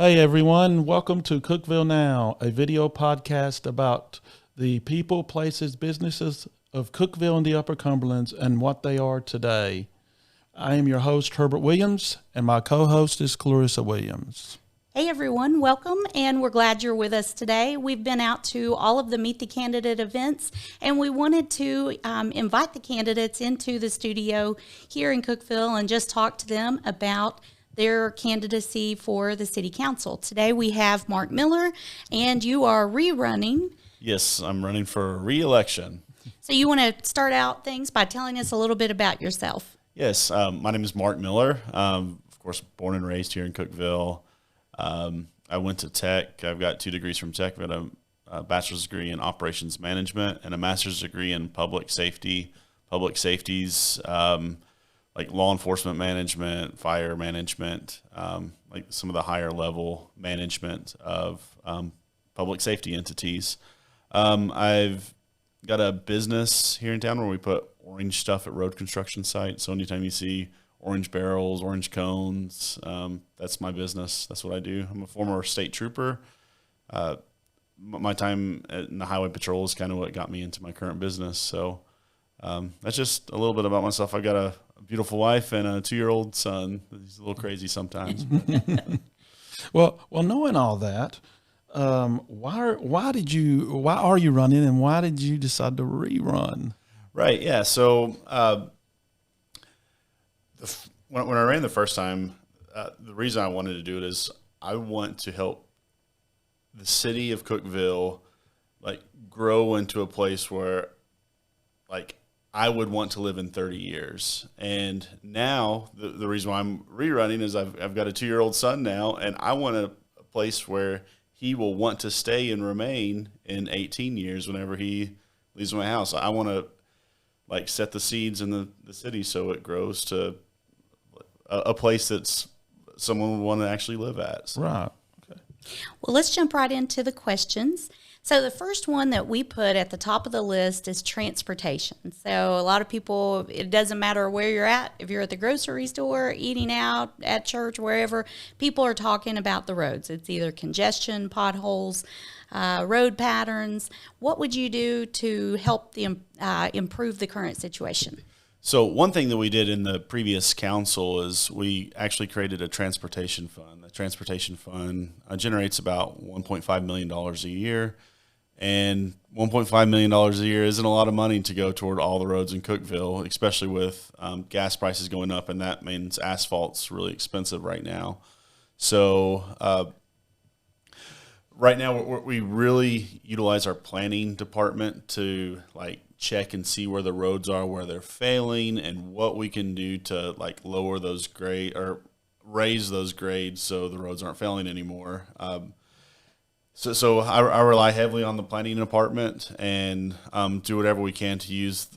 Hey everyone, welcome to Cookeville Now, a video podcast about the people, places, businesses of Cookeville and the Upper Cumberlands and what they are today. I am your host, Herbert Williams, and my co-host is Clarissa Williams. Hey everyone, welcome, and we're glad you're with us today. We've been out to all of the Meet the Candidate events, and we wanted to invite the candidates into the studio here in Cookeville and just talk to them about their candidacy for the City Council. Today we have Mark Miller, and you are rerunning. Yes, I'm running for re-election. So you want to start out things by telling us a little bit about yourself. Yes, my name is Mark Miller. Of course, born and raised here in Cookeville. I went to Tech. I've got 2 degrees from Tech. I've got a bachelor's degree in operations management and a master's degree in public safety, public safeties, like law enforcement management, fire management, like some of the higher level management of public safety entities. I've got a business here in town where we put orange stuff at road construction sites. So anytime you see orange barrels, orange cones, that's my business. That's what I do. I'm a former state trooper. My time in the highway patrol is kind of what got me into my current business. So that's just a little bit about myself. I've got a beautiful wife and a 2-year-old son. He's a little crazy sometimes. Well, knowing all that, why are you running, and why did you decide to rerun? Right. Yeah. So when I ran the first time, the reason I wanted to do it is I want to help the city of Cookeville like grow into a place where like I would want to live in 30 years. And now the reason why I'm rerunning is I've got a 2-year-old son now, and I want a place where he will want to stay and remain in 18 years whenever he leaves my house. I want to like set the seeds in the city so it grows to a place that's someone would want to actually live at. So. Right. Okay. Well, let's jump right into the questions. So the first one that we put at the top of the list is transportation. So a lot of people, it doesn't matter where you're at. If you're at the grocery store, eating out, at church, wherever, people are talking about the roads. It's either congestion, potholes, road patterns. What would you do to help improve the current situation? So one thing that we did in the previous council is we actually created a transportation fund. The transportation fund generates about $1.5 million a year. And $1.5 million a year isn't a lot of money to go toward all the roads in Cookeville, especially with gas prices going up, and that means asphalt's really expensive right now. So right now we really utilize our planning department to like check and see where the roads are, where they're failing, and what we can do to like lower those grade or raise those grades so the roads aren't failing anymore. So I rely heavily on the planning department and do whatever we can to use,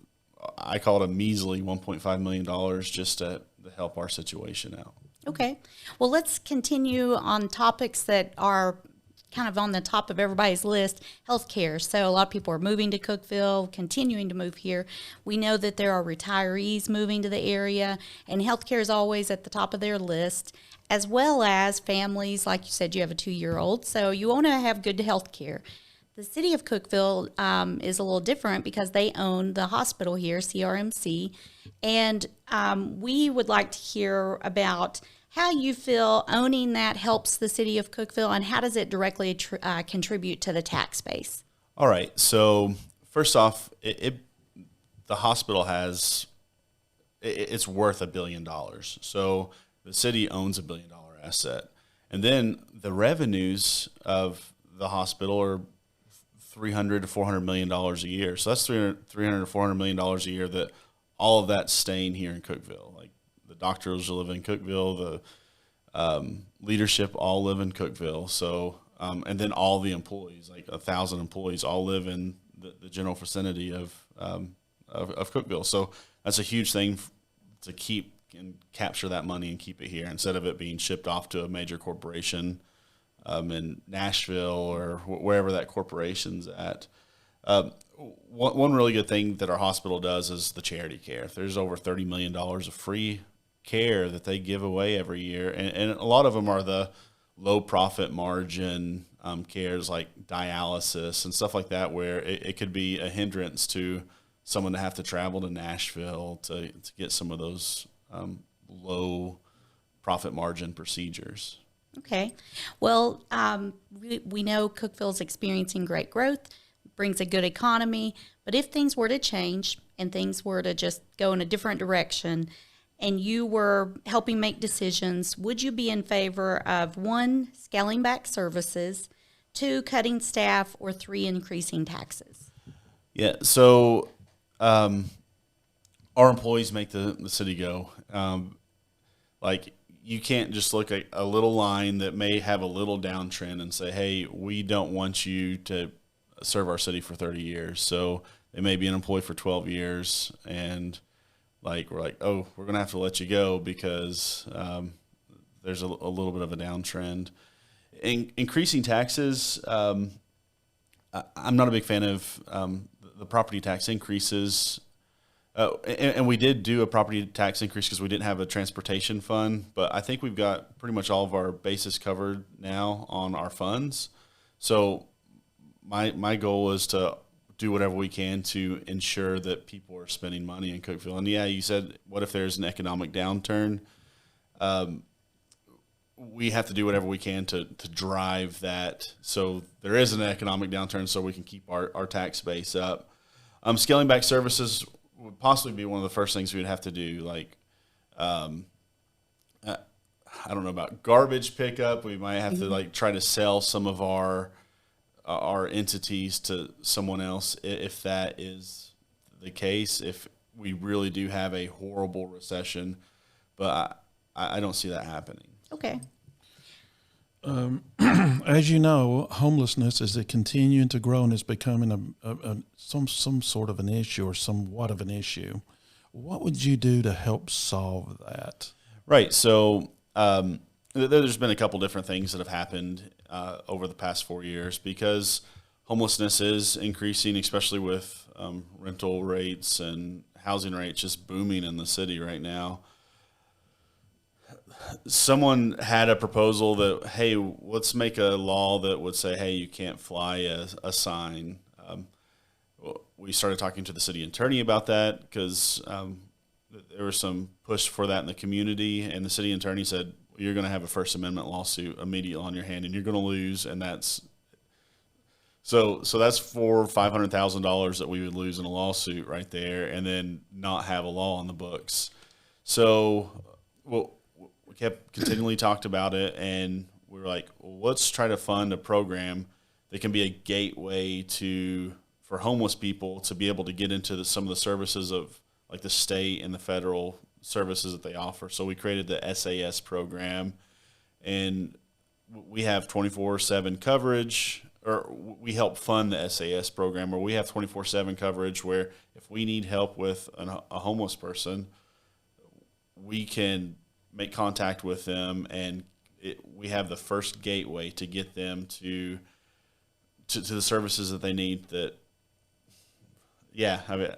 I call it a measly $1.5 million just to help our situation out. Okay. Well, let's continue on topics that are kind of on the top of everybody's list, healthcare. So a lot of people are moving to Cookeville, continuing to move here. We know that there are retirees moving to the area, and healthcare is always at the top of their list, as well as families. Like you said, you have a 2-year-old, so you want to have good healthcare. The city of Cookeville is a little different because they own the hospital here, CRMC, and we would like to hear about how you feel owning that helps the city of Cookeville, and how does it directly contribute to the tax base? All right. So first off, the hospital it's worth $1 billion. So the city owns $1 billion asset, and then the revenues of the hospital are $300 to $400 million a year. So that's $300 to $400 million a year. That all of that's staying here in Cookeville. Like the doctors live in Cookeville, the leadership all live in Cookeville. So and then all the employees, like 1,000 employees, all live in the general vicinity of Cookeville. So that's a huge thing to keep and capture that money and keep it here instead of it being shipped off to a major corporation in Nashville or wherever that corporation's at. One really good thing that our hospital does is the charity care. There's over $30 million of free care that they give away every year, and a lot of them are the low profit margin cares like dialysis and stuff like that, where it could be a hindrance to someone to have to travel to Nashville to get some of those low profit margin procedures. Okay. Well, we know Cookeville's experiencing great growth, brings a good economy, but if things were to change and things were to just go in a different direction and you were helping make decisions, would you be in favor of 1, scaling back services, 2, cutting staff, or 3, increasing taxes? Yeah, so our employees make the city go. Like, you can't just look at a little line that may have a little downtrend and say, hey, we don't want you to serve our city for 30 years. So they may be an employee for 12 years and we're like, oh, we're going to have to let you go because there's a little bit of a downtrend. Increasing taxes, I'm not a big fan of the property tax increases. And we did do a property tax increase because we didn't have a transportation fund, but I think we've got pretty much all of our bases covered now on our funds. So my goal is to do whatever we can to ensure that people are spending money in Cookeville. And yeah, you said, what if there's an economic downturn? We have to do whatever we can to drive that so there is an economic downturn so we can keep our tax base up. Scaling back services would possibly be one of the first things we'd have to do. Like, I don't know about garbage pickup. We might have to try to sell some of our entities to someone else if that is the case. If we really do have a horrible recession, but I don't see that happening. Okay. As you know, homelessness is continuing to grow and is becoming some sort of an issue or somewhat of an issue. What would you do to help solve that? Right. So there's been a couple different things that have happened over the past 4 years because homelessness is increasing, especially with rental rates and housing rates just booming in the city right now. Someone had a proposal that, hey, let's make a law that would say, hey, you can't fly a sign. We started talking to the city attorney about that because there was some push for that in the community, and the city attorney said, you're going to have a First Amendment lawsuit immediately on your hand, and you're going to lose, and that's so that's $500,000 that we would lose in a lawsuit right there, and then not have a law on the books. So, well, we kept continually talked about it, and we were like, well, let's try to fund a program that can be a gateway for homeless people to be able to get into some of the services of like the state and the federal services that they offer. So we created the SAS program, and we have 24/7 coverage, or we help fund the SAS program, where we have 24/7 coverage where if we need help with a homeless person, we can make contact with them, and we have the first gateway to get them to the services that they need. That, yeah, I mean,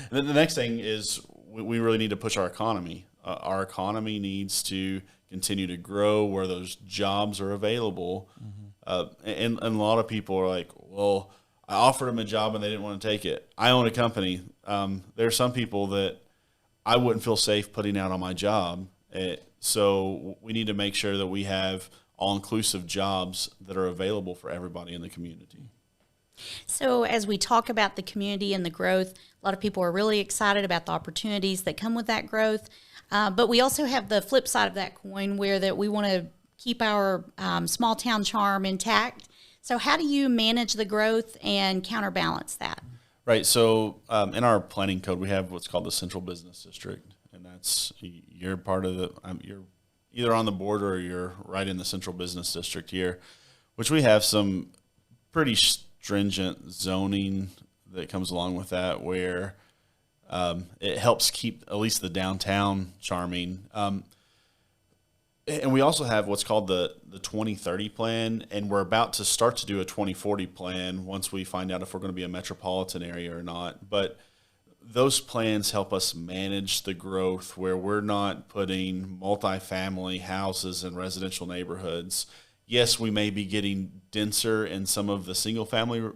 the next thing is we really need to push our economy. Our economy needs to continue to grow where those jobs are available. And a lot of people are like, well, I offered them a job and they didn't want to take it. I own a company. There are some people that I wouldn't feel safe putting out on my job. So we need to make sure that we have all-inclusive jobs that are available for everybody in the community. So as we talk about the community and the growth, a lot of people are really excited about the opportunities that come with that growth. But we also have the flip side of that coin where that we want to keep our small town charm intact. So how do you manage the growth and counterbalance that? Right. So in our planning code, we have what's called the Central Business District. And that's, you're part of you're either on the board or you're right in the Central Business District here, which we have some pretty stringent zoning that comes along with that, where it helps keep at least the downtown charming. And we also have what's called the 2030 plan, and we're about to start to do a 2040 plan once we find out if we're going to be a metropolitan area or not. But those plans help us manage the growth where we're not putting multifamily houses in residential neighborhoods. Yes, we may be getting denser in some of the single family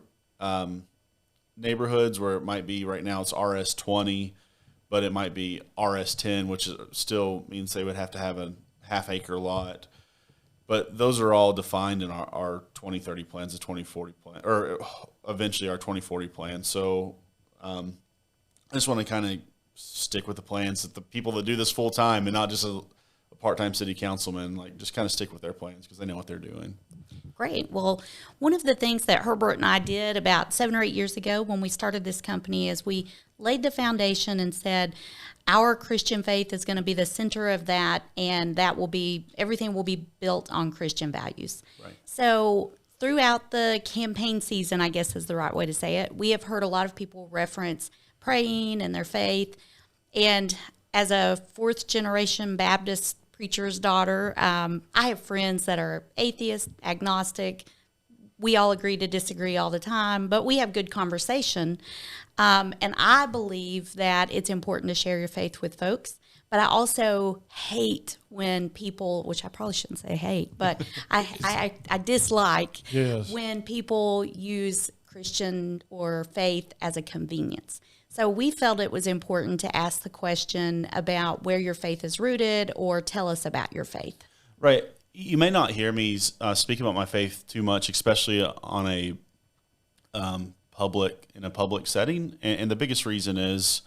neighborhoods where it might be right now it's RS20, but it might be RS10, which still means they would have to have a half-acre lot. But those are all defined in our 2030 plans, the 2040 plan, or eventually our 2040 plan. So I just want to kind of stick with the plans that the people that do this full time and not just a part-time city councilman, like just kind of stick with their plans because they know what they're doing. Great. Well, one of the things that Herbert and I did about 7 or 8 years ago when we started this company is we laid the foundation and said our Christian faith is going to be the center of that, and that will be, everything will be built on Christian values. Right. So throughout the campaign season, I guess is the right way to say it, we have heard a lot of people reference praying and their faith. And as a fourth generation Baptist preacher's daughter, I have friends that are atheist, agnostic. We all agree to disagree all the time, but we have good conversation. And I believe that it's important to share your faith with folks. But I also hate when people, which I probably shouldn't say hate, but I dislike when people use Christian or faith as a convenience. So we felt it was important to ask the question about where your faith is rooted, or tell us about your faith. Right. You may not hear me speak about my faith too much, especially on a public setting. And the biggest reason is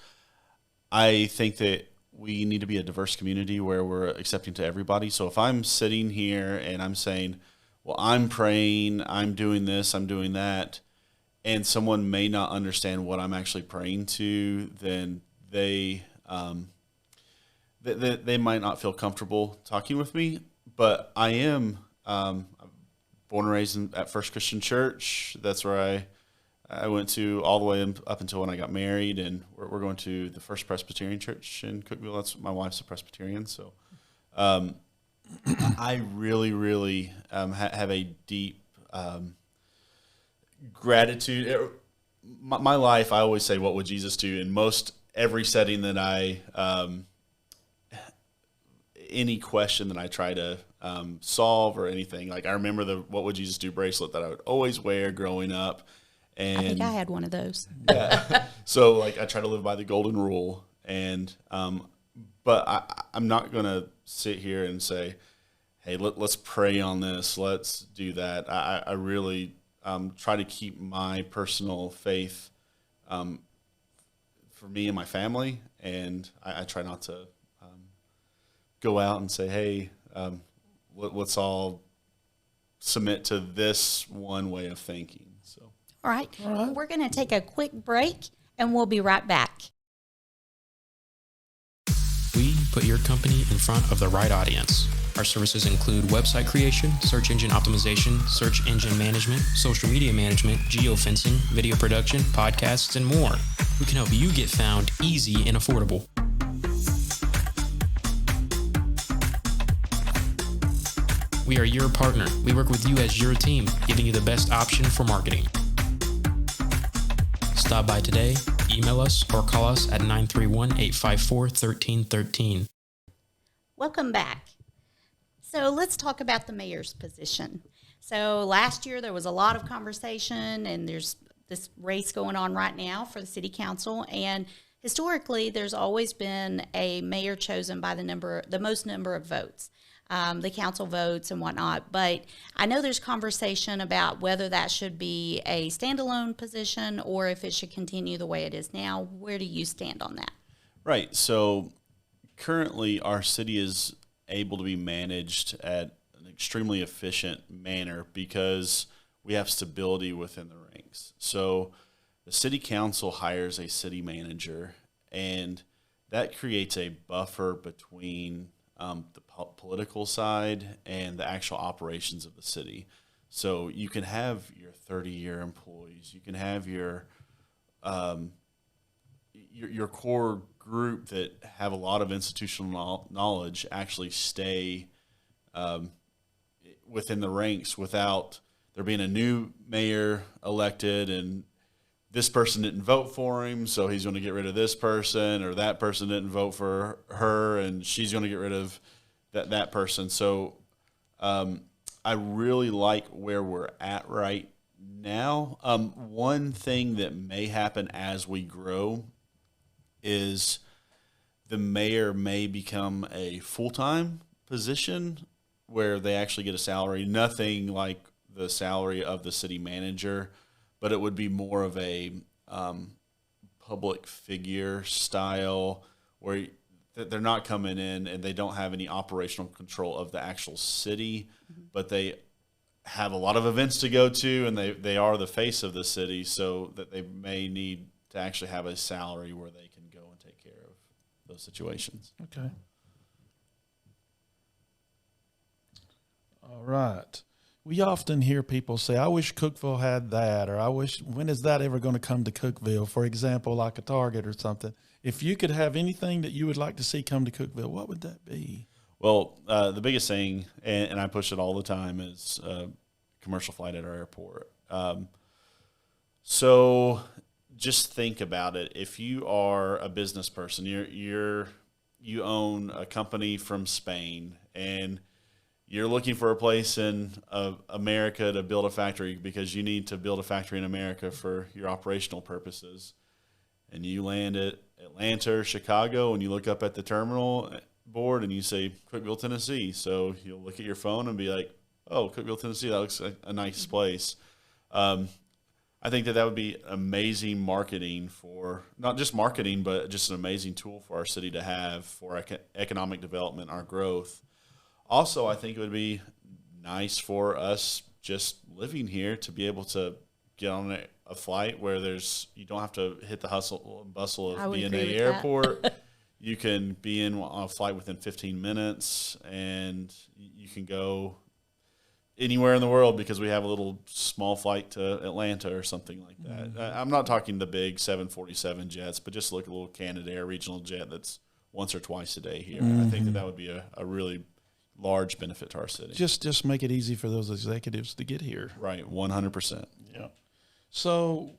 I think that we need to be a diverse community where we're accepting to everybody. So if I'm sitting here and I'm saying, well, I'm praying, I'm doing this, I'm doing that, and someone may not understand what I'm actually praying to, then they might not feel comfortable talking with me. But I am born and raised at First Christian Church. That's where I went to all the way up until when I got married, and we're going to the First Presbyterian Church in Cookeville. That's my wife's a Presbyterian, so I really, really have a deep gratitude. My life, I always say, what would Jesus do? In most every setting that any question that I try to solve or anything, like I remember the "What would Jesus do" bracelet that I would always wear growing up. And I think I had one of those. Yeah. So like I try to live by the golden rule, and but I'm not gonna sit here and say, hey, let's pray on this, let's do that. I really try to keep my personal faith for me and my family, and I try not to go out and say, hey, let's all submit to this one way of thinking. So, all right. We're going to take a quick break, and we'll be right back. We put your company in front of the right audience. Our services include website creation, search engine optimization, search engine management, social media management, geofencing, video production, podcasts, and more. We can help you get found easy and affordable. We are your partner. We work with you as your team, giving you the best option for marketing. Stop by today, email us, or call us at 931-854-1313. Welcome back. So let's talk about the mayor's position. So last year there was a lot of conversation, and there's this race going on right now for the city council. And historically, there's always been a mayor chosen by the most number of votes. The council votes and whatnot. But I know there's conversation about whether that should be a standalone position or if it should continue the way it is now. Where do you stand on that? Right. So currently our city is able to be managed at an extremely efficient manner because we have stability within the ranks. So the city council hires a city manager, and that creates a buffer between the political side and the actual operations of the city. So you can have your 30-year employees, you can have your core group that have a lot of institutional knowledge actually stay within the ranks without there being a new mayor elected and this person didn't vote for him, so he's going to get rid of this person, or that person didn't vote for her, and she's going to get rid of that person. So I really like where we're at right now. One thing that may happen as we grow is the mayor may become a full-time position where they actually get a salary, nothing like the salary of the city manager, but it would be more of a public figure style where they're not coming in and they don't have any operational control of the actual city, but they have a lot of events to go to, and they are the face of the city, so that they may need to actually have a salary where they can go and take care of those situations. Okay. All right. We often hear people say, I wish Cookeville had that, or I wish, when is that ever going to come to Cookeville? For example, like a Target or something. If you could have anything that you would like to see come to Cookeville, what would that be? Well, the biggest thing, and I push it all the time, is commercial flight at our airport. So just think about it. If you are a business person, you own a company from Spain, and you're looking for a place in America to build a factory because you need to build a factory in America for your operational purposes, and you land at Atlanta or Chicago, and you look up at the terminal board and you say Cookeville, Tennessee. So you'll look at your phone and be like, oh, Cookeville, Tennessee, that looks like a nice place. I think that would be amazing marketing for, not just marketing, but just an amazing tool for our city to have for economic development, our growth. Also, I think it would be nice for us just living here to be able to get on a flight where you don't have to hit the hustle and bustle of B&A Airport. You can be on a flight within 15 minutes, and you can go anywhere in the world because we have a little small flight to Atlanta or something like that. Mm-hmm. I'm not talking the big 747 jets, but just look at a little Canadair regional jet that's once or twice a day here. Mm-hmm. I think that would be a really large benefit to our city. Just make it easy for those executives to get here. Right, 100%. Yeah. So,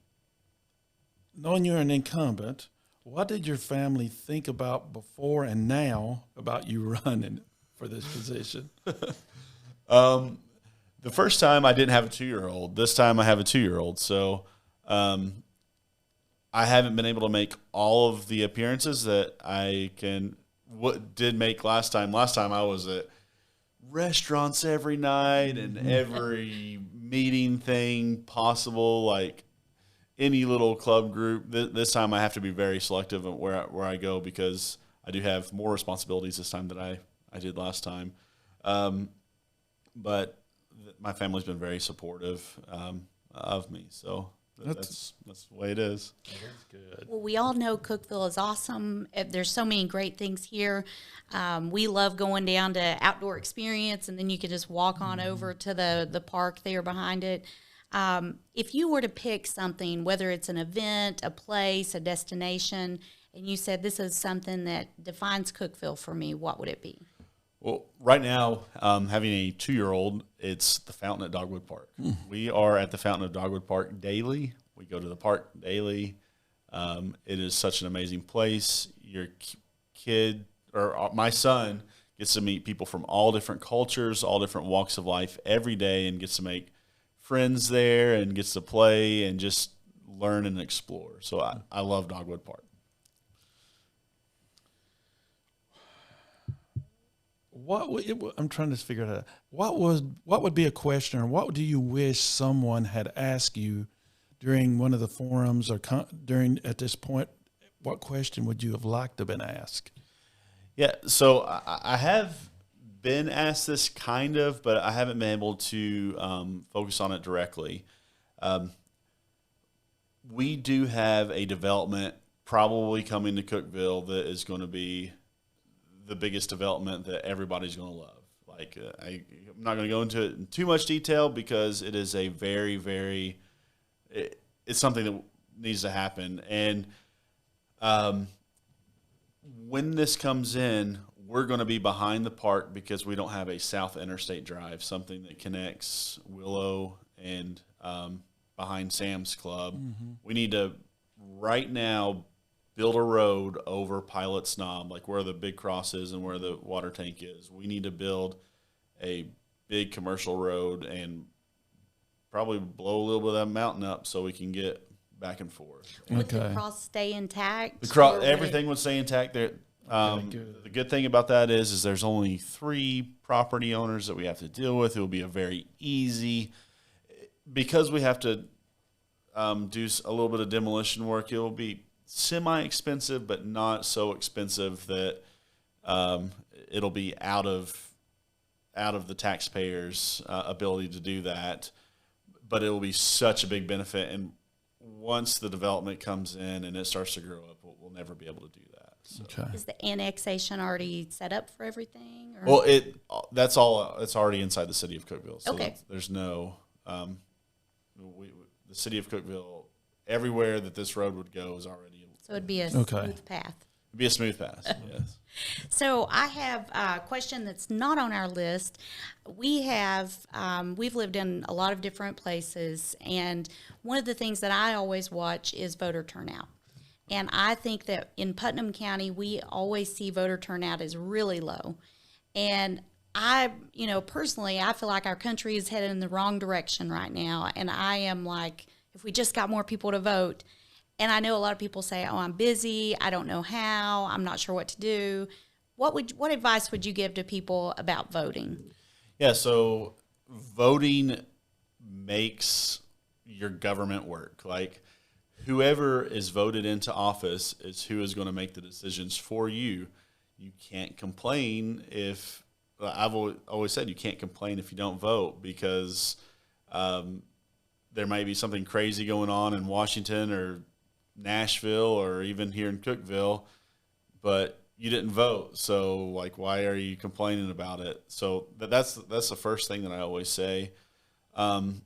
knowing you're an incumbent, what did your family think about before and now about you running for this position? The first time I didn't have a 2-year-old. This time I have a 2-year-old. So I haven't been able to make all of the appearances that I did make last time. Last time I was at restaurants every night and every meeting thing possible, like any little club group. This time I have to be very selective of where I go because I do have more responsibilities this time than I did last time. But my family's been very supportive of me, so that's the way it is. That's good. Well, we all know Cookeville is awesome. There's so many great things here. We love going down to Outdoor Experience, and then you could just walk on over to the park there behind it. If you were to pick something, whether it's an event, a place, a destination, and you said this is something that defines Cookeville for me, what would it be? Well, right now, having a 2-year-old, it's the fountain at Dogwood Park. We are at the fountain of Dogwood Park daily. We go to the park daily. It is such an amazing place. Your kid, or my son, gets to meet people from all different cultures, all different walks of life every day, and gets to make friends there and gets to play and just learn and explore. So I love Dogwood Park. I'm trying to figure it out. What would be a question, or what do you wish someone had asked you during one of the forums, or at this point? What question would you have liked to have been asked? Yeah, so I have been asked this kind of, but I haven't been able to focus on it directly. We do have a development probably coming to Cookeville that is going to be the biggest development that everybody's going to love. Like, I'm not going to go into it in too much detail because it is a very, very, it's something that needs to happen. And when this comes in, we're going to be behind the park because we don't have a South Interstate Drive, something that connects Willow and behind Sam's Club. We need to right now build a road over Pilot's Knob, like where the big cross is and where the water tank is. We need to build a big commercial road and probably blow a little bit of that mountain up so we can get back and forth. Would the cross stay intact? Everything would stay intact there. The good thing about that is there's only 3 property owners that we have to deal with. It will be a very easy, because we have to do a little bit of demolition work. It will be semi-expensive, but not so expensive that it'll be out of the taxpayers' ability to do that. But it will be such a big benefit, and once the development comes in and it starts to grow up, we'll never be able to do that. So. Okay. Is the annexation already set up for everything? Or? Well, that's all. It's already inside the city of Cookeville. So okay. There's no. The city of Cookeville, everywhere that this road would go is already. So it'd be a smooth path. It'd be a smooth path. Yes. So I have a question that's not on our list. We've lived in a lot of different places, and one of the things that I always watch is voter turnout. And I think that in Putnam County, we always see voter turnout is really low. And personally, I feel like our country is headed in the wrong direction right now. And I am like, if we just got more people to vote. And I know a lot of people say, oh, I'm busy, I don't know how, I'm not sure what to do. What advice would you give to people about voting? Yeah, so voting makes your government work. Like, whoever is voted into office is who is going to make the decisions for you. You can't complain if, I've always said you can't complain if you don't vote, because there may be something crazy going on in Washington or Nashville or even here in Cookeville, but you didn't vote. So, like, why are you complaining about it? So that's the first thing that I always say. And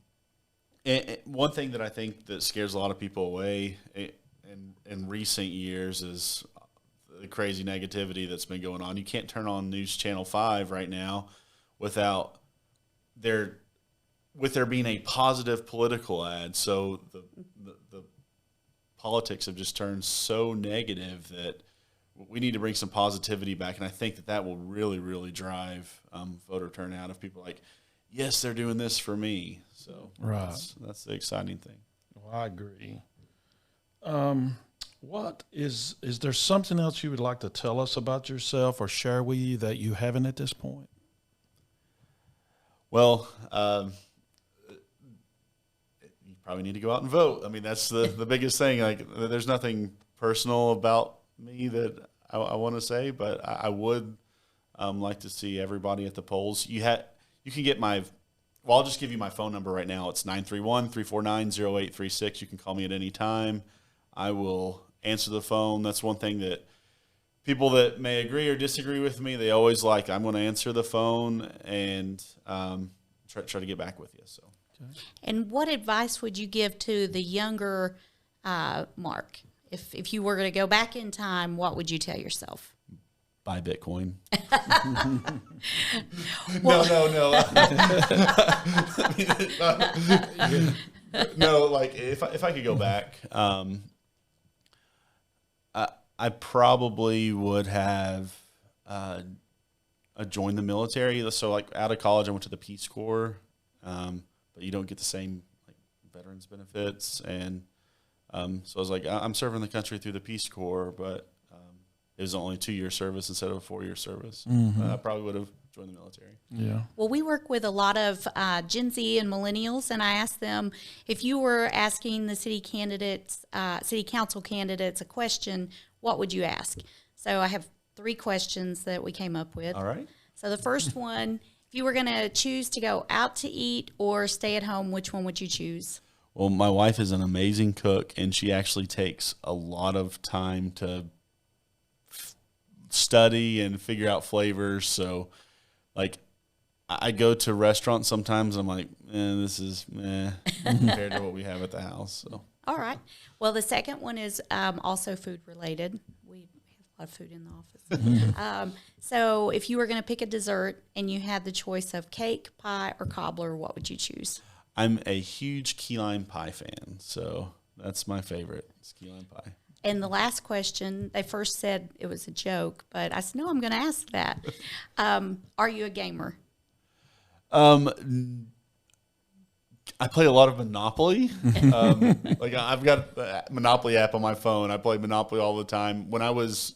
one thing that I think that scares a lot of people away in recent years is the crazy negativity that's been going on. You can't turn on News Channel 5 right now without there being a positive political ad. So the politics have just turned so negative that we need to bring some positivity back. And I think that will really, really drive voter turnout if people are like, yes, they're doing this for me. So that's the exciting thing. Well, I agree. What is there something else you would like to tell us about yourself or share with you that you haven't at this point? Well, you probably need to go out and vote. I mean, that's the biggest thing. Like, there's nothing personal about me that I want to say, but I would like to see everybody at the polls. You can get I'll just give you my phone number right now. It's 931-349-0836. You can call me at any time. I will answer the phone. That's one thing that people that may agree or disagree with me, they always like, I'm going to answer the phone and try to get back with you. So. Okay. And what advice would you give to the younger Mark? If you were going to go back in time, what would you tell yourself? Buy Bitcoin. No. Like, if I could go back, I probably would have joined the military. So, like, out of college, I went to the Peace Corps, but you don't get the same veterans benefits, and so I was like, I'm serving the country through the Peace Corps, but it was only 2-year service instead of a 4-year service. Mm-hmm. I probably would have joined the military. Yeah. Well, we work with a lot of Gen Z and millennials, and I asked them, if you were asking the city council candidates a question, what would you ask? So I have 3 questions that we came up with. All right. So the first one, if you were going to choose to go out to eat or stay at home, which one would you choose? Well, my wife is an amazing cook, and she actually takes a lot of time to study and figure out flavors. So, like, I go to restaurants sometimes, and I'm like, this is compared to what we have at the house. So. All right. Well, the second one is also food related. We have a lot of food in the office. So if you were going to pick a dessert and you had the choice of cake, pie, or cobbler, what would you choose? I'm a huge key lime pie fan, so that's my favorite, is key lime pie. And the last question, they first said it was a joke, but I said, no, I'm going to ask that. Are you a gamer? I play a lot of Monopoly. Like I've got the Monopoly app on my phone. I play Monopoly all the time. When I was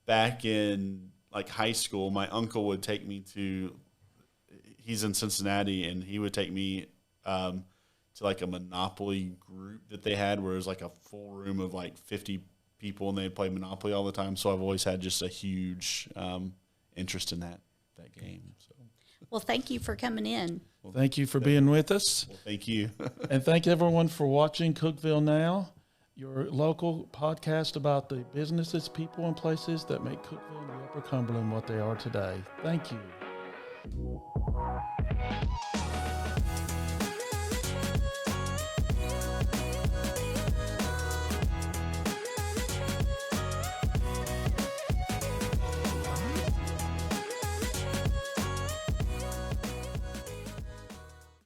back in like high school, my uncle would take me to, he's in Cincinnati, and he would take me to like a Monopoly group that they had where it was like a full room of like 50 people, and they'd play Monopoly all the time. So I've always had just a huge interest in that game. So. Well, thank you for coming in. Thank you for being with us. Well, thank you. And thank everyone for watching Cookeville Now, your local podcast about the businesses, people, and places that make Cookeville and the Upper Cumberland what they are today. Thank you.